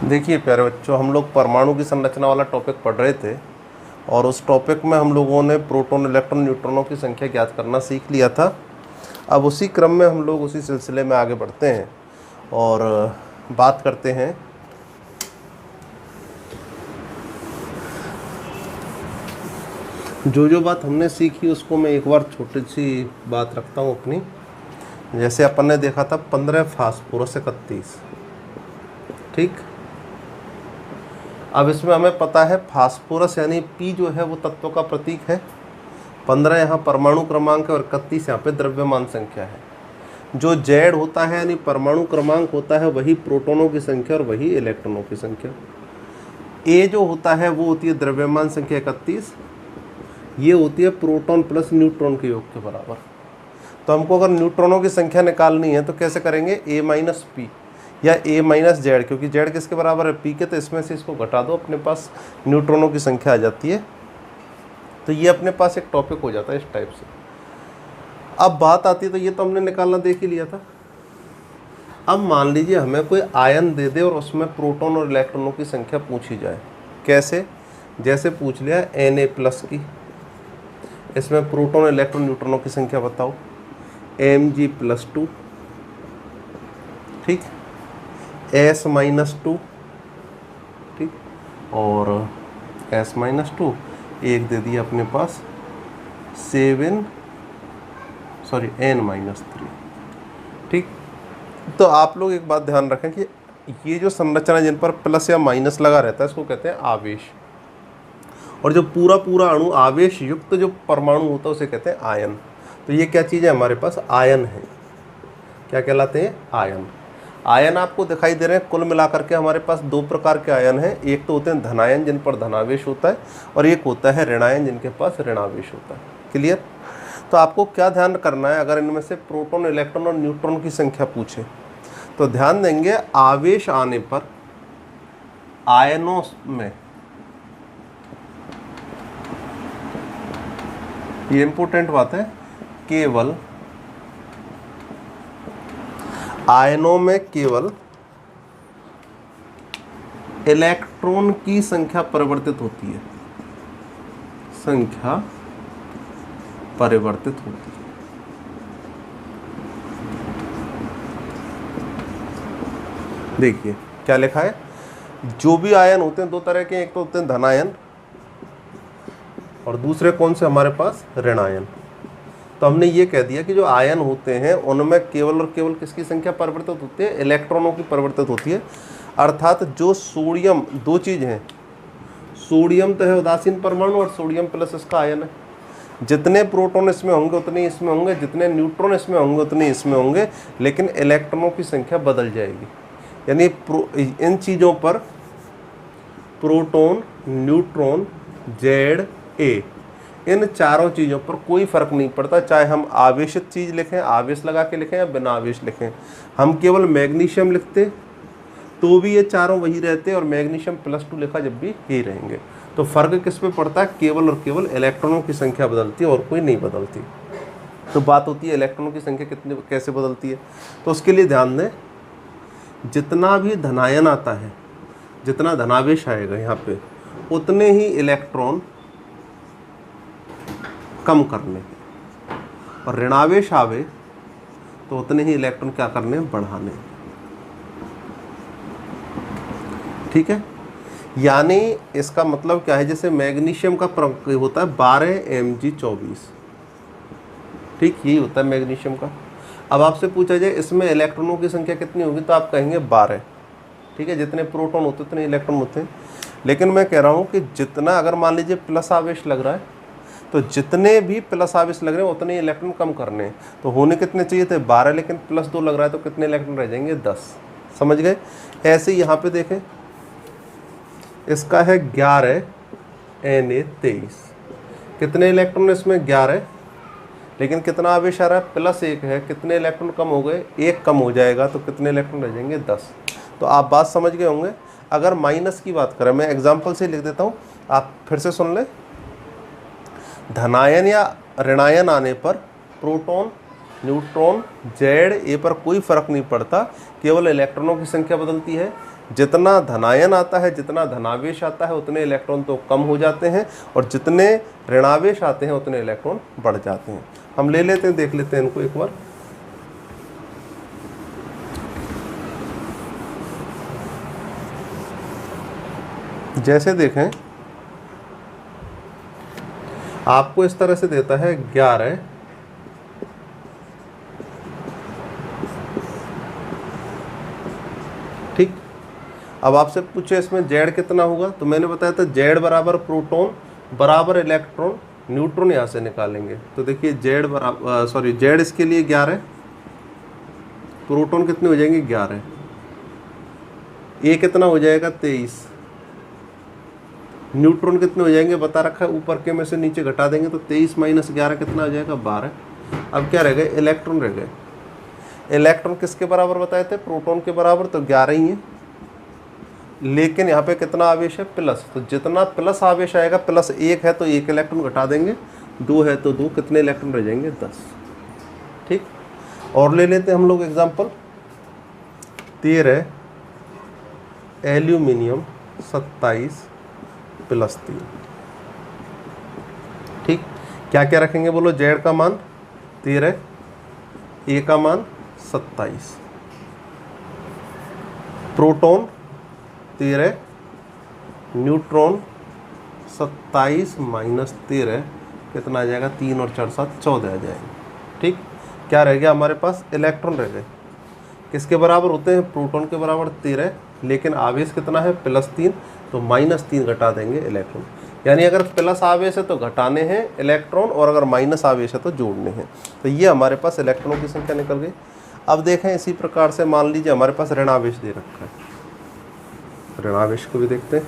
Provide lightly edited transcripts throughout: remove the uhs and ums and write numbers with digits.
देखिए प्यारे बच्चों, हम लोग परमाणु की संरचना वाला टॉपिक पढ़ रहे थे और उस टॉपिक में हम लोगों ने प्रोटॉन, इलेक्ट्रॉन, न्यूट्रॉनों की संख्या ज्ञात करना सीख लिया था। अब उसी क्रम में हम लोग उसी सिलसिले में आगे बढ़ते हैं और बात करते हैं जो बात हमने सीखी उसको मैं एक बार छोटी सी बात रखता हूँ अपनी। जैसे अपन ने देखा था 15 फास्फोरस 31, ठीक। अब इसमें हमें पता है फास्फोरस यानी P जो है वो तत्व का प्रतीक है, 15 यहाँ परमाणु क्रमांक है और 31 यहाँ पे द्रव्यमान संख्या है। जो Z होता है यानी परमाणु क्रमांक होता है वही प्रोटॉनों की संख्या और वही इलेक्ट्रॉनों की संख्या। A जो होता है वो होती है द्रव्यमान संख्या 31, ये होती है प्रोटॉन प्लस न्यूट्रॉन के योग के बराबर। तो हमको अगर न्यूट्रॉनों की संख्या निकालनी है तो कैसे करेंगे, A माइनस पी या A माइनस जेड, क्योंकि जेड किसके बराबर है, पी के, तो इसमें से इसको घटा दो, अपने पास न्यूट्रॉनों की संख्या आ जाती है। तो ये अपने पास एक टॉपिक हो जाता है इस टाइप से। अब बात आती है, तो ये तो हमने निकालना देख ही लिया था। अब मान लीजिए हमें कोई आयन दे दे और उसमें प्रोटॉन और इलेक्ट्रॉनों की संख्या पूछी जाए। कैसे, जैसे पूछ लिया Na प्लस की, इसमें प्रोटॉन, इलेक्ट्रॉन, न्यूट्रॉनों की संख्या बताओ, Mg+2, ठीक, S-2, ठीक, और S-2 एक दे दिया अपने पास N-3, ठीक। तो आप लोग एक बात ध्यान रखें कि ये जो संरचना जिन पर प्लस या माइनस लगा रहता है इसको कहते हैं आवेश, और जो पूरा अणु आवेश युक्त जो परमाणु होता है उसे कहते हैं आयन। तो ये क्या चीज़ है, हमारे पास आयन है। क्या कहलाते हैं, आयन। आयन आपको दिखाई दे रहे हैं। कुल मिलाकर के हमारे पास दो प्रकार के आयन हैं। एक तो होते हैं धनायन जिन पर धनावेश होता है, और एक होता है ऋणायन जिनके पास ऋणावेश होता है। क्लियर। तो आपको क्या ध्यान करना है, अगर इनमें से प्रोटॉन, इलेक्ट्रॉन और न्यूट्रॉन की संख्या पूछे तो ध्यान देंगे आवेश आने पर आयनों में, ये इंपॉर्टेंट बात है, केवल आयनों में केवल इलेक्ट्रॉन की संख्या परिवर्तित होती है, संख्या परिवर्तित होती है। देखिए क्या लिखा है, जो भी आयन होते हैं दो तरह के, एक तो होते हैं धनायन और दूसरे कौन से हमारे पास, ऋणायन। तो हमने ये कह दिया कि जो आयन होते हैं उनमें केवल और केवल किसकी संख्या परिवर्तित होती है, इलेक्ट्रॉनों की परिवर्तित होती है। अर्थात जो सोडियम, दो चीज़ हैं, सोडियम तो है उदासीन परमाणु और सोडियम प्लस इसका आयन है। जितने प्रोटॉन इसमें होंगे उतने इसमें होंगे, जितने न्यूट्रॉन इसमें होंगे उतने इसमें होंगे, लेकिन इलेक्ट्रॉनों की संख्या बदल जाएगी। यानी इन चीज़ों पर प्रोटॉन, न्यूट्रॉन, जेड, ए, इन चारों चीज़ों पर कोई फ़र्क नहीं पड़ता, चाहे हम आवेशित चीज़ लिखें, आवेश लगा के लिखें या बिना आवेश लिखें। हम केवल मैग्नीशियम लिखते तो भी ये चारों वही रहते और मैग्नीशियम +2 लिखा जब भी यही रहेंगे। तो फ़र्क किस पे पड़ता है, केवल और केवल इलेक्ट्रॉनों की संख्या बदलती है और कोई नहीं बदलती। तो बात होती है इलेक्ट्रॉनों की संख्या कितनी, कैसे बदलती है। तो उसके लिए ध्यान दें, जितना भी धनायन आता है, जितना धनावेश आएगा यहाँ पे, उतने ही इलेक्ट्रॉन कम करने, और ऋणावेश आवे तो उतने ही इलेक्ट्रॉन क्या करने, बढ़ाने। ठीक है। यानी इसका मतलब क्या है, जैसे मैग्नीशियम का होता है 12 Mg24, ठीक, यही होता है मैग्नीशियम का। अब आपसे पूछा जाए इसमें इलेक्ट्रॉनों की संख्या कितनी होगी, तो आप कहेंगे 12, ठीक है। जितने प्रोटॉन होते उतने इलेक्ट्रॉन होते हैं। लेकिन मैं कह रहा हूँ कि जितना, अगर मान लीजिए प्लस आवेश लग रहा है, तो जितने भी प्लस आवेश लग रहे हैं उतने इलेक्ट्रॉन कम करने हैं। तो होने कितने चाहिए थे, 12, लेकिन +2 लग रहा है तो कितने इलेक्ट्रॉन रह जाएंगे, 10। समझ गए। ऐसे ही यहाँ पे देखें, इसका है 11 Na23, कितने इलेक्ट्रॉन इसमें, 11, लेकिन कितना आवेश आ रहा है, +1 है, कितने इलेक्ट्रॉन कम हो गए, 1 कम हो जाएगा, तो कितने इलेक्ट्रॉन रह जाएंगे, 10। तो आप बात समझ गए होंगे। अगर माइनस की बात करें, मैं एग्जाम्पल से लिख देता हूँ, आप फिर से सुन लें। धनायन या ऋणायन आने पर प्रोटॉन, न्यूट्रॉन, जेड, ए पर कोई फर्क नहीं पड़ता, केवल इलेक्ट्रॉनों की संख्या बदलती है। जितना धनायन आता है, जितना धनावेश आता है, उतने इलेक्ट्रॉन तो कम हो जाते हैं, और जितने ऋणावेश आते हैं उतने इलेक्ट्रॉन बढ़ जाते हैं। हम ले लेते हैं, देख लेते हैं इनको एक बार। जैसे देखें, आपको इस तरह से देता है 11, ठीक। अब आपसे पूछे इसमें जेड कितना होगा, तो मैंने बताया था जेड बराबर प्रोटॉन बराबर इलेक्ट्रॉन, न्यूट्रॉन यहाँ से निकालेंगे। तो देखिए जेड बराबर जेड इसके लिए 11, प्रोटॉन कितने हो जाएंगे 11, ए कितना हो जाएगा 23, न्यूट्रॉन कितने हो जाएंगे बता रखा है, ऊपर के में से नीचे घटा देंगे तो 23 माइनस 11 कितना हो जाएगा 12। अब क्या रह गए, इलेक्ट्रॉन रह गए। इलेक्ट्रॉन किसके बराबर बताए थे, प्रोटॉन के बराबर, तो 11 ही है। लेकिन यहाँ पे कितना आवेश है, प्लस, तो जितना प्लस आवेश आएगा, प्लस 1 है तो 1 इलेक्ट्रॉन घटा देंगे, 2 है तो 2, कितने इलेक्ट्रॉन रह जाएंगे 10, ठीक। और ले लेते हैं हम लोग एग्जाम्पल 13 एल्यूमिनियम 27 + 3, ठीक। क्या क्या रखेंगे बोलो, जेड का मान 13, ए का मान 27, प्रोटॉन 13, न्यूट्रॉन 27 माइनस 13 कितना आ जाएगा, 3 और 4 7 14 आ जाएगा, ठीक। क्या रह गया हमारे पास, इलेक्ट्रॉन रह गए। किसके बराबर होते हैं, प्रोटॉन के बराबर 13, लेकिन आवेश कितना है +3, तो -3 घटा देंगे इलेक्ट्रॉन। यानी अगर प्लस आवेश है तो घटाने हैं इलेक्ट्रॉन, और अगर माइनस आवेश है तो जोड़ने हैं। तो ये हमारे पास इलेक्ट्रॉनों की संख्या निकल गई। अब देखें इसी प्रकार से मान लीजिए हमारे पास ऋणावेश दे रखा है, ऋणावेश को भी देखते हैं।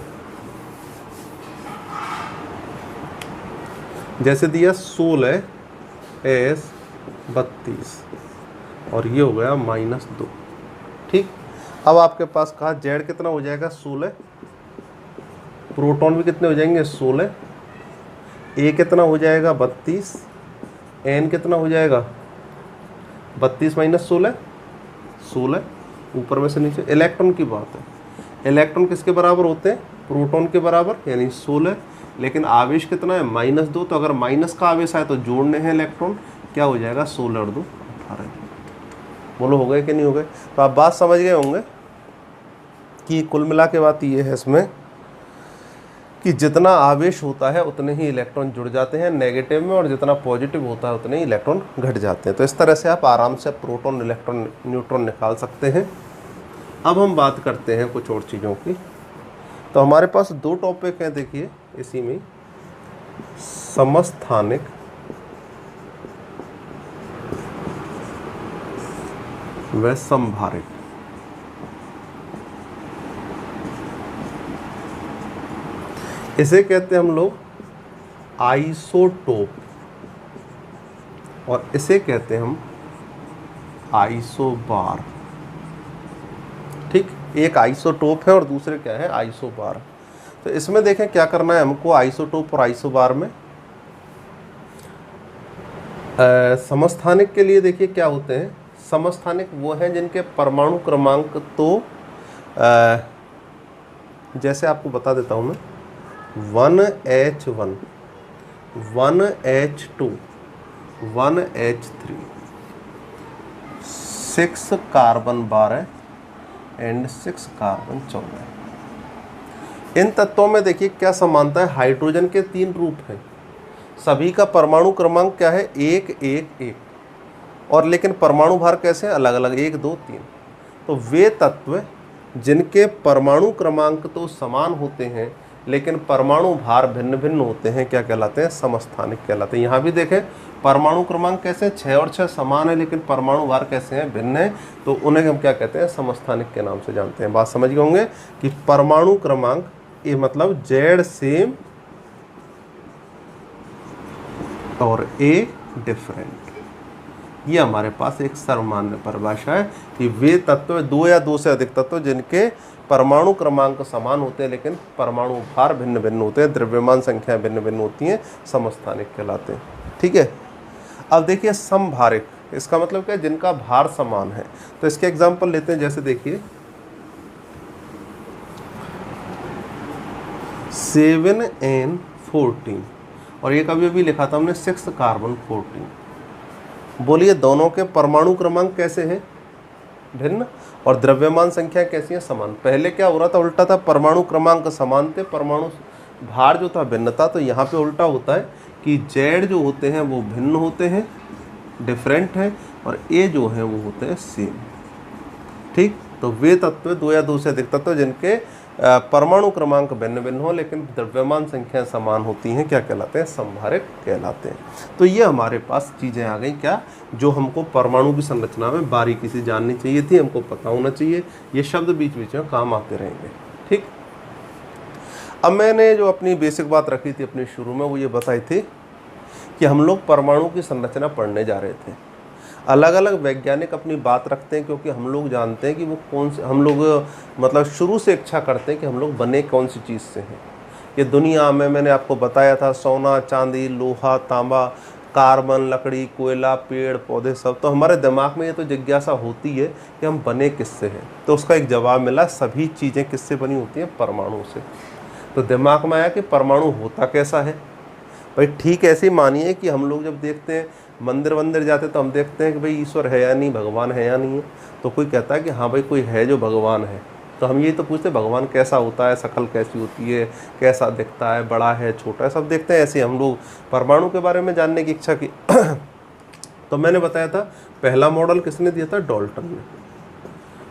जैसे दिया 16 S 32 और ये हो गया -2, ठीक। अब आपके पास कहा जेड कितना हो जाएगा 16, प्रोटॉन भी कितने हो जाएंगे 16, ए कितना हो जाएगा 32, एन कितना हो जाएगा 32 माइनस 16 16, ऊपर में से नीचे। इलेक्ट्रॉन की बात है, इलेक्ट्रॉन किसके बराबर होते हैं, प्रोटॉन के बराबर, यानी 16, लेकिन आवेश कितना है -2, तो अगर माइनस का आवेश आए तो जोड़ने हैं इलेक्ट्रॉन, क्या हो जाएगा 16 और 2 18। बोलो हो गए कि नहीं हो गए। तो आप बात समझ गए होंगे कि कुल मिला के बात ये है इसमें कि जितना आवेश होता है उतने ही इलेक्ट्रॉन जुड़ जाते हैं नेगेटिव में, और जितना पॉजिटिव होता है उतने ही इलेक्ट्रॉन घट जाते हैं। तो इस तरह से आप आराम से प्रोटॉन, इलेक्ट्रॉन, न्यूट्रॉन निकाल सकते हैं। अब हम बात करते हैं कुछ और चीज़ों की। तो हमारे पास 2 टॉपिक हैं, देखिए इसी में, समस्थानिक व समभारिक। इसे कहते हैं हम लोग आइसोटोप, और इसे कहते हैं हम आइसोबार, ठीक। एक आइसोटोप है और दूसरे क्या है, आइसोबार। तो इसमें देखें क्या करना है हमको, आइसोटोप और आइसोबार में। समस्थानिक के लिए देखिए क्या होते हैं, समस्थानिक वो हैं जिनके परमाणु क्रमांक, तो जैसे आपको बता देता हूँ मैं, 1H1 1H2 1H3 6 carbon 12 and 6 carbon 14। इन तत्वों में देखिए क्या समानता है, हाइड्रोजन के 3 रूप हैं, सभी का परमाणु क्रमांक क्या है 1 1 1, और लेकिन परमाणु भार कैसे हैं, अलग अलग 1 2 3। तो वे तत्व जिनके परमाणु क्रमांक तो समान होते हैं लेकिन परमाणु भार भिन्न भिन्न होते हैं, क्या कहलाते हैं, समस्थानिक कहलाते हैं। यहाँ भी देखें परमाणु क्रमांक कैसे 6 और 6 समान है, लेकिन परमाणु भार कैसे हैं, भिन्न है, तो उन्हें हम क्या कहते हैं, समस्थानिक के नाम से जानते हैं। बात समझ गए होंगे कि परमाणु क्रमांक ये मतलब जेड सेम और ए डिफरेंट, ये हमारे पास एक सर्वमान्य परिभाषा है कि वे तत्व 2 या 2 से अधिक तत्व जिनके परमाणु क्रमांक समान होते हैं लेकिन परमाणु भार भिन्न भिन्न होते हैं, द्रव्यमान संख्या भिन्न भिन्न होती हैं, समस्थानिक कहलाते हैं, ठीक है। अब देखिए समभारिक, इसका मतलब क्या है, जिनका भार समान है। तो इसके एग्जाम्पल लेते हैं, जैसे देखिए 7n14 और ये कभी अभी लिखा था हमने 6 कार्बन 14। बोलिए दोनों के परमाणु क्रमांक कैसे हैं? भिन्न। और द्रव्यमान संख्या कैसी है? समान। पहले क्या हो रहा था? उल्टा था, परमाणु क्रमांक समान थे, परमाणु भार जो था भिन्न था। तो यहाँ पे उल्टा होता है कि जेड जो होते हैं वो भिन्न होते हैं, डिफरेंट है, और ए जो है वो होते हैं सेम। ठीक, तो वे तत्व, दो या दो से अधिक तत्व जिनके परमाणु क्रमांक भिन्न भिन्न हो लेकिन द्रव्यमान संख्या समान होती हैं, क्या कहलाते हैं? समभारक कहलाते हैं। तो ये हमारे पास चीज़ें आ गई क्या, जो हमको परमाणु की संरचना में बारीकी से जाननी चाहिए थी, हमको पता होना चाहिए। ये शब्द बीच बीच में काम आते रहेंगे। ठीक, अब मैंने जो अपनी बेसिक बात रखी थी अपने शुरू में, वो ये बताई थी कि हम लोग परमाणु की संरचना पढ़ने जा रहे थे। अलग अलग वैज्ञानिक अपनी बात रखते हैं क्योंकि हम लोग जानते हैं कि वो कौन से, हम लोग मतलब शुरू से इच्छा करते हैं कि हम लोग बने कौन सी चीज़ से हैं। ये दुनिया में मैंने आपको बताया था, सोना, चांदी, लोहा, तांबा, कार्बन, लकड़ी, कोयला, पेड़ पौधे, सब। तो हमारे दिमाग में ये तो जिज्ञासा होती है कि हम बने किससे हैं। तो उसका एक जवाब मिला, सभी चीज़ें किससे बनी होती हैं? परमाणु से। तो दिमाग में आया कि परमाणु होता कैसा है भाई। ठीक ऐसे ही मानिए कि हम लोग जब देखते हैं मंदिर वंदिर जाते तो हम देखते हैं कि भाई ईश्वर है या नहीं, भगवान है या नहीं है। तो कोई कहता है कि हाँ भाई कोई है जो भगवान है, तो हम ये तो पूछते भगवान कैसा होता है, शक्ल कैसी होती है, कैसा दिखता है, बड़ा है, छोटा है, सब देखते हैं। ऐसे हम लोग परमाणु के बारे में जानने की इच्छा की। तो मैंने बताया था पहला मॉडल किसने दिया था? डाल्टन ने।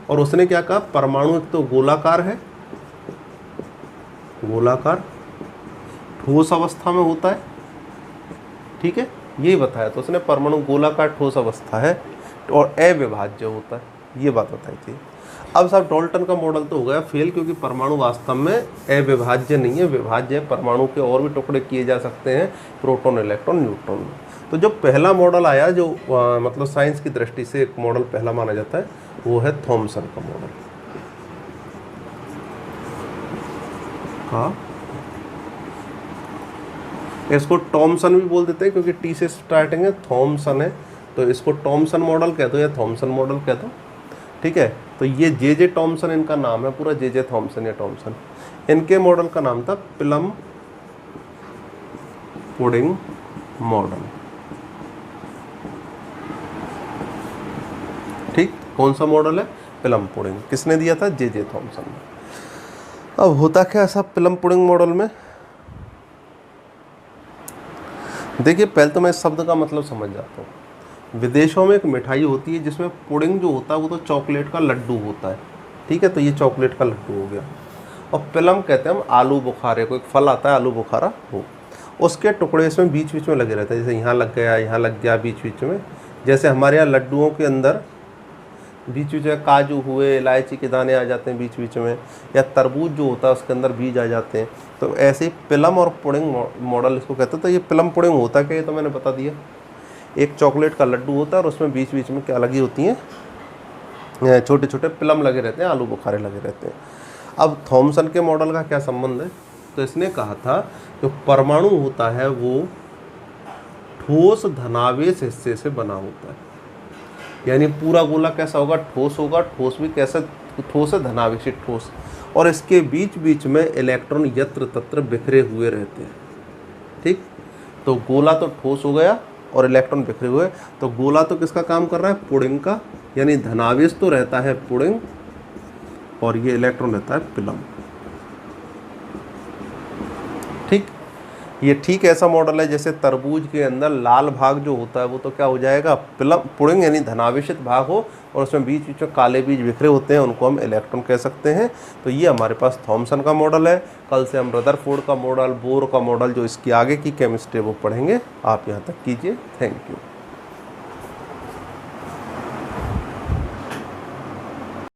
और उसने क्या कहा? परमाणु एक तो गोलाकार है, गोलाकार ठोस अवस्था में होता है। ठीक है, यही बताया। तो उसने परमाणु गोलाकार ठोस अवस्था है और अविभाज्य होता है, ये बात बताई थी। अब साहब डाल्टन का मॉडल तो हो गया फेल, क्योंकि परमाणु वास्तव में अविभाज्य नहीं है, विभाज्य है। परमाणु के और भी टुकड़े किए जा सकते हैं, प्रोटॉन, इलेक्ट्रॉन, न्यूट्रॉन। तो जो पहला मॉडल आया, जो मतलब साइंस की दृष्टि से एक मॉडल पहला माना जाता है, वो है थॉमसन का मॉडल। हाँ, इसको टॉमसन भी बोल देते हैं क्योंकि टी से स्टार्टिंग है, थॉमसन है। तो इसको टॉमसन मॉडल कह दो या थॉमसन मॉडल कह दो। ठीक है, तो ये जे टॉमसन इनका नाम है पूरा, जे थॉमसन या टॉमसन। इनके मॉडल का नाम था प्लम पुडिंग मॉडल। ठीक, कौन सा मॉडल है? Plum pudding. किसने दिया था? जे थॉमसन ने। अब होता क्या ऐसा प्लम पुडिंग मॉडल में? देखिए, पहले तो मैं इस शब्द का मतलब समझ जाता हूँ। विदेशों में एक मिठाई होती है जिसमें पुडिंग जो होता है वो तो चॉकलेट का लड्डू होता है। ठीक है, तो ये चॉकलेट का लड्डू हो गया। और प्लम कहते हैं हम आलू बुखारे को, एक फल आता है आलू बुखारा, हो उसके टुकड़े इसमें बीच बीच में लगे रहते हैं। जैसे यहाँ लग गया, यहाँ लग गया, बीच बीच में। जैसे हमारे यहाँ लड्डुओं के अंदर बीच बीच में काजू हुए, इलायची के दाने आ जाते हैं बीच बीच में, या तरबूज जो होता है उसके अंदर बीज आ जाते हैं। तो ऐसे ही प्लम और पुडिंग मॉडल इसको कहते हैं। तो ये प्लम पुडिंग होता क्या, ये तो मैंने बता दिया। एक चॉकलेट का लड्डू होता है और उसमें बीच बीच में क्या लगी होती हैं? छोटे छोटे प्लम लगे रहते हैं, आलू बुखारे लगे रहते हैं। अब थॉमसन के मॉडल का क्या संबंध है? तो इसने कहा था जो परमाणु होता है वो ठोस धनावेश हिस्से से बना होता है। यानी पूरा गोला कैसा होगा? ठोस होगा। ठोस भी कैसे ठोस है? धनावेशित ठोस। और इसके बीच बीच में इलेक्ट्रॉन यत्र तत्र बिखरे हुए रहते हैं। ठीक, तो गोला तो ठोस हो गया और इलेक्ट्रॉन बिखरे हुए। तो गोला तो किसका काम कर रहा है? पुडिंग का। यानी धनावेश तो रहता है पुडिंग और ये इलेक्ट्रॉन रहता है प्लम। ठीक, ये ठीक ऐसा मॉडल है जैसे तरबूज के अंदर लाल भाग जो होता है वो तो क्या हो जाएगा? प्लम पुडिंग, यानी धनावेशित भाग हो, और उसमें बीच बीच में काले बीज बिखरे होते हैं, उनको हम इलेक्ट्रॉन कह सकते हैं। तो ये हमारे पास थॉमसन का मॉडल है। कल से हम रदरफोर्ड का मॉडल, बोर का मॉडल, जो इसकी आगे की केमिस्ट्री वो पढ़ेंगे। आप यहाँ तक कीजिए। Thank you.